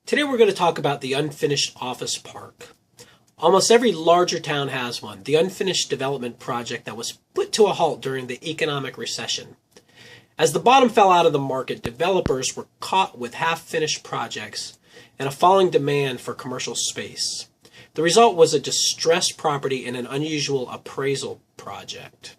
Today we're going to talk about the unfinished office park. Almost every larger town has one, the unfinished development project that was put to a halt during the economic recession. As the bottom fell out of the market, developers were caught with half-finished projects and a falling demand for commercial space. The result was a distressed property and an unusual appraisal project.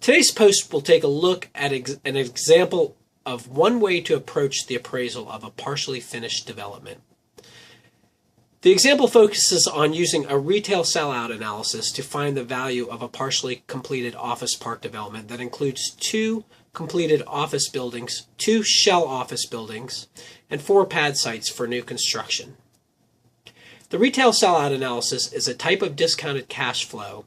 Today's post will take a look at an example of one way to approach the appraisal of a partially finished development. The example focuses on using a retail sellout analysis to find the value of a partially completed office park development that includes 2 completed office buildings, 2 shell office buildings, and 4 pad sites for new construction. The retail sellout analysis is a type of discounted cash flow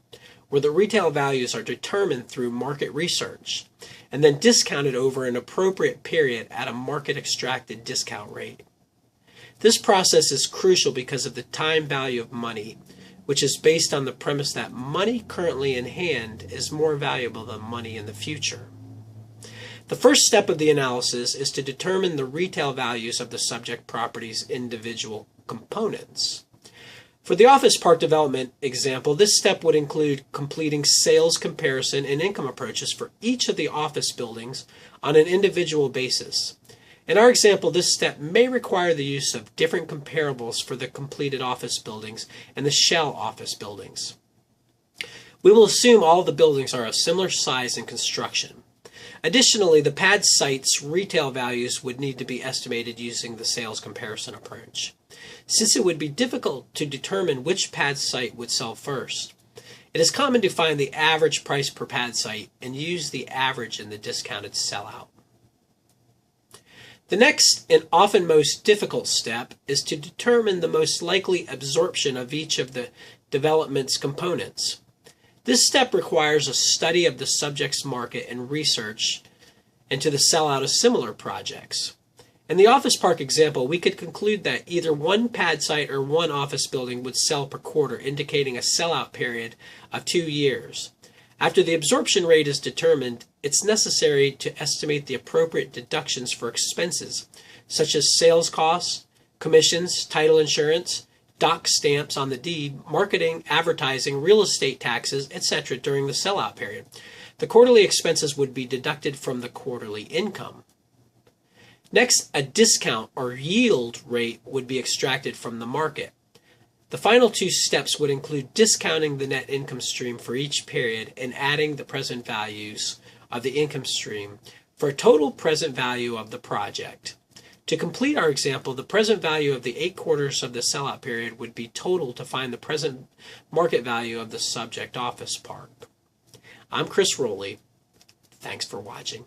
where the retail values are determined through market research and then discounted over an appropriate period at a market-extracted discount rate. This process is crucial because of the time value of money, which is based on the premise that money currently in hand is more valuable than money in the future. The first step of the analysis is to determine the retail values of the subject property's individual components. For the office park development example, this step would include completing sales comparison and income approaches for each of the office buildings on an individual basis. In our example, this step may require the use of different comparables for the completed office buildings and the shell office buildings. We will assume all the buildings are of similar size and construction. Additionally, the pad sites' retail values would need to be estimated using the sales comparison approach. Since it would be difficult to determine which pad site would sell first, it is common to find the average price per pad site and use the average in the discounted sellout. The next and often most difficult step is to determine the most likely absorption of each of the development's components. This step requires a study of the subject's market and research into the sellout of similar projects. In the office park example, we could conclude that either 1 pad site or 1 office building would sell per quarter, indicating a sellout period of 2 years. After the absorption rate is determined, it's necessary to estimate the appropriate deductions for expenses, such as sales costs, commissions, title insurance, dock stamps on the deed, marketing, advertising, real estate taxes, etc. during the sellout period. The quarterly expenses would be deducted from the quarterly income. Next, a discount or yield rate would be extracted from the market. The final 2 steps would include discounting the net income stream for each period and adding the present values of the income stream for a total present value of the project. To complete our example, the present value of the 8 quarters of the sellout period would be total to find the present market value of the subject office park. I'm Chris Rowley. Thanks for watching.